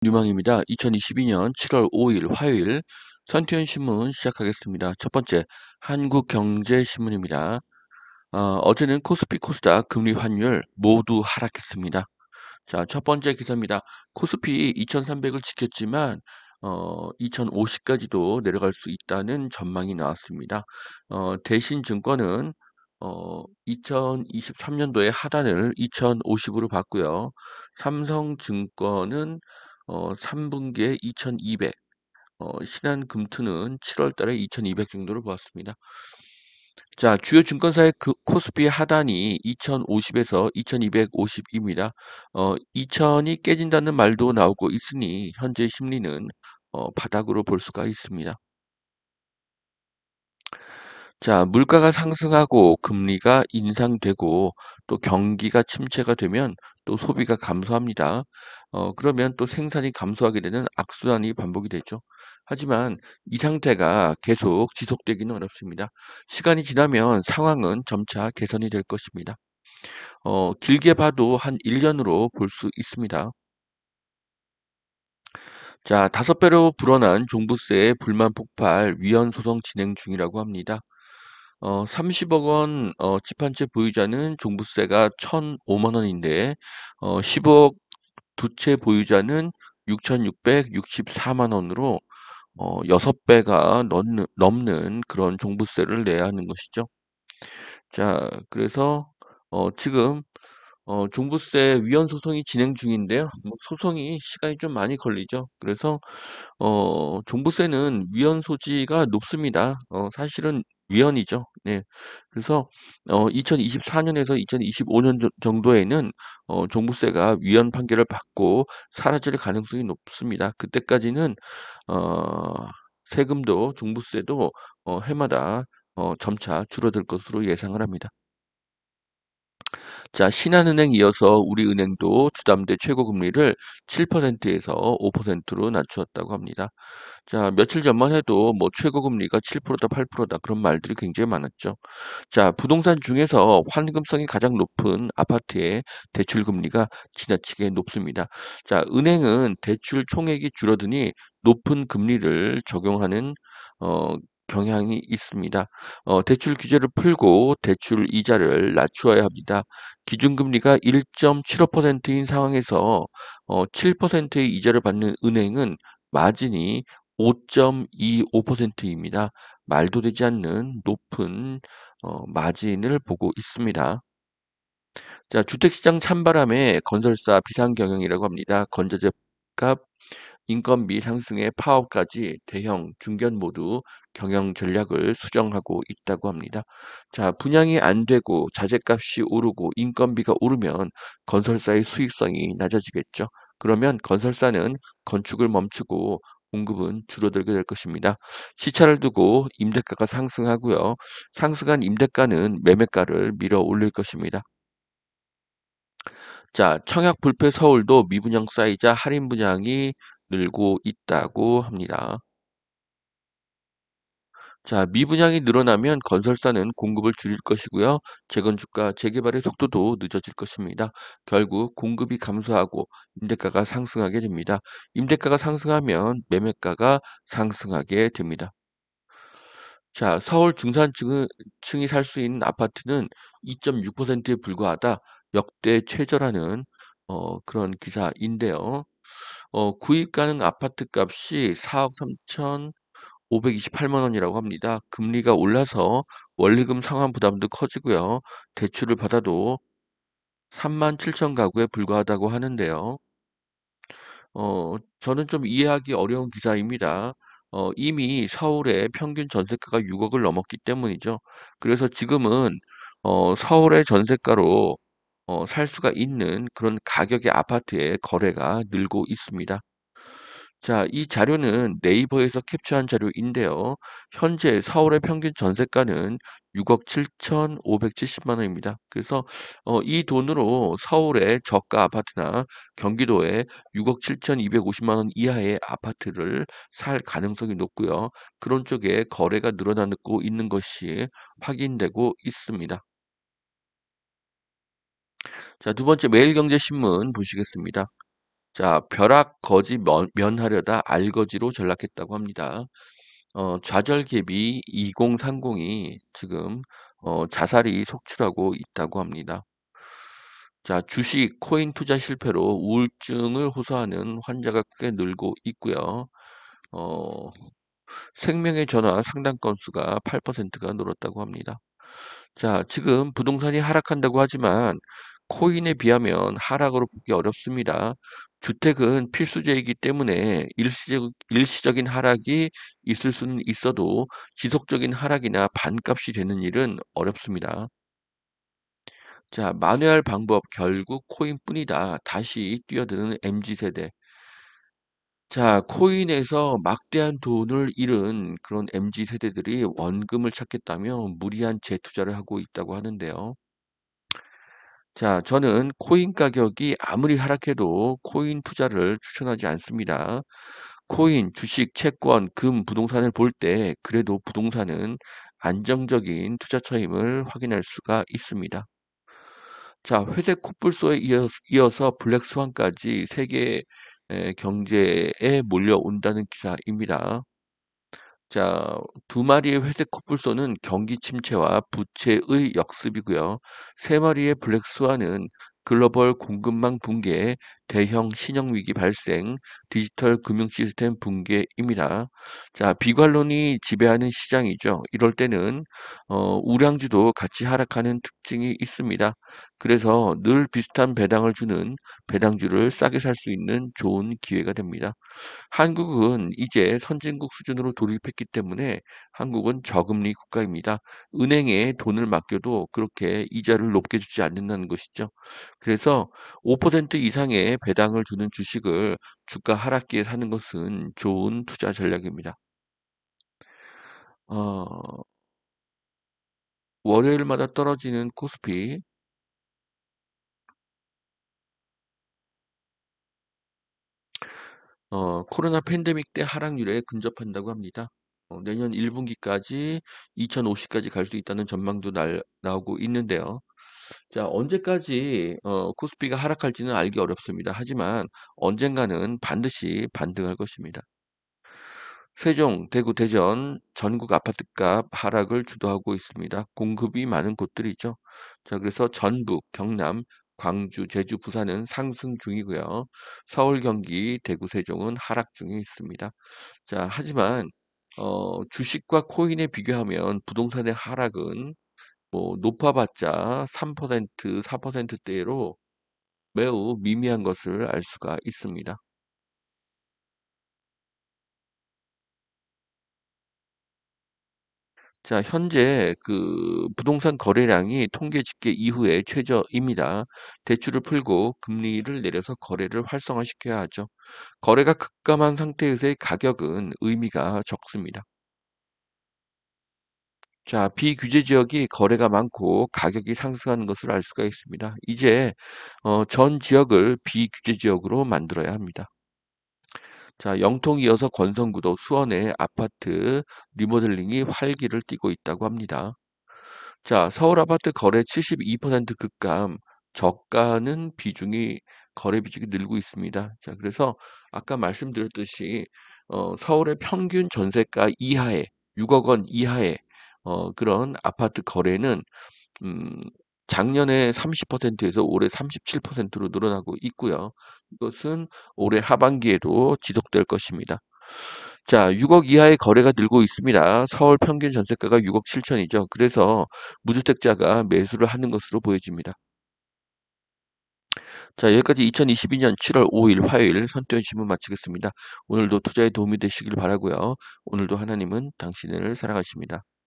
뉴망입니다. 2022년 7월 5일 화요일 선티현 신문 시작하겠습니다. 첫 번째, 한국경제신문입니다. 어제는 코스피 코스닥 금리 환율 모두 하락했습니다. 자, 첫 번째 기사입니다. 코스피 2300을 지켰지만 2050까지도 내려갈 수 있다는 전망이 나왔습니다. 대신증권은 2023년도에 하단을 2050으로 봤고요. 삼성증권은 3분기에 2200, 신한금투는 7월 달에 2200 정도를 보았습니다. 자, 주요 증권사의 그 코스피 하단이 2050에서 2250입니다. 2000이 깨진다는 말도 나오고 있으니 현재 심리는 바닥으로 볼 수가 있습니다. 자, 물가가 상승하고 금리가 인상되고 또 경기가 침체가 되면 또 소비가 감소합니다. 그러면 또 생산이 감소하게 되는 악순환이 반복이 되죠. 하지만 이 상태가 계속 지속되기는 어렵습니다. 시간이 지나면 상황은 점차 개선이 될 것입니다. 길게 봐도 한 1년으로 볼 수 있습니다. 자, 5배로 불어난 종부세의 불만 폭발 위헌 소송 진행 중이라고 합니다. 30억 원 집 한 채 보유자는 종부세가 1,005만 원인데 15억 두 채 보유자는 6,664만 원으로 6배가 넘는 그런 종부세를 내야 하는 것이죠. 자, 그래서 지금 종부세 위헌 소송이 진행 중인데요. 뭐 소송이 시간이 좀 많이 걸리죠. 그래서 종부세는 위헌 소지가 높습니다. 사실은 위헌이죠. 네. 그래서 2024년에서 2025년 정도에는 종부세가 위헌 판결을 받고 사라질 가능성이 높습니다. 그때까지는 어 세금도 종부세도 해마다 점차 줄어들 것으로 예상을 합니다. 자, 신한은행 이어서 우리은행도 주담대 최고금리를 7%에서 5%로 낮추었다고 합니다. 자, 며칠 전만 해도 뭐 최고금리가 7%다 8%다 그런 말들이 굉장히 많았죠. 자, 부동산 중에서 환금성이 가장 높은 아파트의 대출 금리가 지나치게 높습니다. 자, 은행은 대출 총액이 줄어드니 높은 금리를 적용하는 어, 경향이 있습니다. 대출 규제를 풀고 대출 이자를 낮추어야 합니다. 기준금리가 1.75%인 상황에서 7%의 이자를 받는 은행은 마진이 5.25%입니다. 말도 되지 않는 높은 마진을 보고 있습니다. 자, 주택시장 찬바람에 건설사 비상경영이라고 합니다. 건자재값, 인건비 상승의 파업까지 대형, 중견 모두 경영 전략을 수정하고 있다고 합니다. 자, 분양이 안 되고 자재값이 오르고 인건비가 오르면 건설사의 수익성이 낮아지겠죠. 그러면 건설사는 건축을 멈추고 공급은 줄어들게 될 것입니다. 시차를 두고 임대가가 상승하고요. 상승한 임대가는 매매가를 밀어 올릴 것입니다. 자, 청약 불패 서울도 미분양 쌓이자 할인 분양이 늘고 있다고 합니다. 자, 미분양이 늘어나면 건설사는 공급을 줄일 것이고요. 재건축과 재개발의 속도도 늦어질 것입니다. 결국 공급이 감소하고 임대가가 상승하게 됩니다. 임대가가 상승하면 매매가가 상승하게 됩니다. 자, 서울 중산층이 살 수 있는 아파트는 2.6%에 불과하다. 역대 최저라는 그런 기사인데요. 구입 가능 아파트 값이 4억 3,528만 원이라고 합니다. 금리가 올라서 원리금 상환 부담도 커지고요. 대출을 받아도 3만 7천 가구에 불과하다고 하는데요. 저는 좀 이해하기 어려운 기사입니다. 이미 서울의 평균 전세가가 6억을 넘었기 때문이죠. 그래서 지금은 서울의 전세가로 살 수가 있는 그런 가격의 아파트의 거래가 늘고 있습니다. 자, 이 자료는 네이버에서 캡처한 자료인데요. 현재 서울의 평균 전세가는 6억 7,570만 원입니다. 그래서 이 돈으로 서울의 저가 아파트나 경기도에 6억 7,250만 원 이하의 아파트를 살 가능성이 높고요. 그런 쪽에 거래가 늘어나고 있는 것이 확인되고 있습니다. 자, 두 번째 매일경제신문 보시겠습니다. 자, 벼락 거지 면하려다 알거지로 전락했다고 합니다. 좌절개비 2030이 지금 자살이 속출하고 있다고 합니다. 자, 주식, 코인 투자 실패로 우울증을 호소하는 환자가 크게 늘고 있고요. 어, 생명의 전화 상담 건수가 8%가 늘었다고 합니다. 자, 지금 부동산이 하락한다고 하지만 코인에 비하면 하락으로 보기 어렵습니다. 주택은 필수제이기 때문에 일시적인 하락이 있을 수는 있어도 지속적인 하락이나 반값이 되는 일은 어렵습니다. 자, 만회할 방법 결국 코인뿐이다. 다시 뛰어드는 MZ세대. 자, 코인에서 막대한 돈을 잃은 그런 MZ세대들이 원금을 찾겠다며 무리한 재투자를 하고 있다고 하는데요. 자, 저는 코인 가격이 아무리 하락해도 코인 투자를 추천하지 않습니다. 코인, 주식, 채권, 금, 부동산을 볼 때 그래도 부동산은 안정적인 투자처임을 확인할 수가 있습니다. 자, 회색 코뿔소에 이어서 블랙스완까지 세계 경제에 몰려온다는 기사입니다. 자, 두 마리의 회색 코뿔소는 경기 침체와 부채의 역습이고요. 세 마리의 블랙스완은 글로벌 공급망 붕괴, 대형 신용 위기 발생, 디지털 금융 시스템 붕괴입니다. 자, 비관론이 지배하는 시장이죠. 이럴 때는 우량주도 같이 하락하는 특징이 있습니다. 그래서 늘 비슷한 배당을 주는 배당주를 싸게 살 수 있는 좋은 기회가 됩니다. 한국은 이제 선진국 수준으로 돌입했기 때문에 한국은 저금리 국가입니다. 은행에 돈을 맡겨도 그렇게 이자를 높게 주지 않는다는 것이죠. 그래서 5% 이상의 배당을 주는 주식을 주가 하락기에 사는 것은 좋은 투자 전략입니다. 어, 월요일마다 떨어지는 코스피, 코로나 팬데믹 때 하락률에 근접한다고 합니다. 내년 1분기까지 2050까지 갈 수 있다는 전망도 나오고 있는데요. 자, 언제까지 코스피가 하락할지는 알기 어렵습니다. 하지만 언젠가는 반드시 반등할 것입니다. 세종, 대구, 대전 전국 아파트값 하락을 주도하고 있습니다. 공급이 많은 곳들이죠. 자, 그래서 전북, 경남, 광주, 제주, 부산은 상승 중이고요. 서울, 경기, 대구, 세종은 하락 중에 있습니다. 자, 하지만 주식과 코인에 비교하면 부동산의 하락은 뭐 높아봤자 3%, 4%대로 매우 미미한 것을 알 수가 있습니다. 자, 현재 그 부동산 거래량이 통계 집계 이후에 최저입니다. 대출을 풀고 금리를 내려서 거래를 활성화시켜야 하죠. 거래가 급감한 상태에서의 가격은 의미가 적습니다. 자, 비규제 지역이 거래가 많고 가격이 상승하는 것을 알 수가 있습니다. 이제 전 지역을 비규제 지역으로 만들어야 합니다. 자, 영통 이어서 권선구도 수원의 아파트 리모델링이 활기를 띠고 있다고 합니다. 자, 서울 아파트 거래 72% 급감, 저가는 비중이 거래 비중이 늘고 있습니다. 자, 그래서 아까 말씀드렸듯이 서울의 평균 전세가 이하의 6억 원 이하의 그런 아파트 거래는 음, 작년에 30%에서 올해 37%로 늘어나고 있고요. 이것은 올해 하반기에도 지속될 것입니다. 자, 6억 이하의 거래가 늘고 있습니다. 서울 평균 전세가가 6억 7천이죠. 그래서 무주택자가 매수를 하는 것으로 보여집니다. 자, 여기까지 2022년 7월 5일 화요일 선뜻 신문 마치겠습니다. 오늘도 투자에 도움이 되시길 바라고요. 오늘도 하나님은 당신을 사랑하십니다.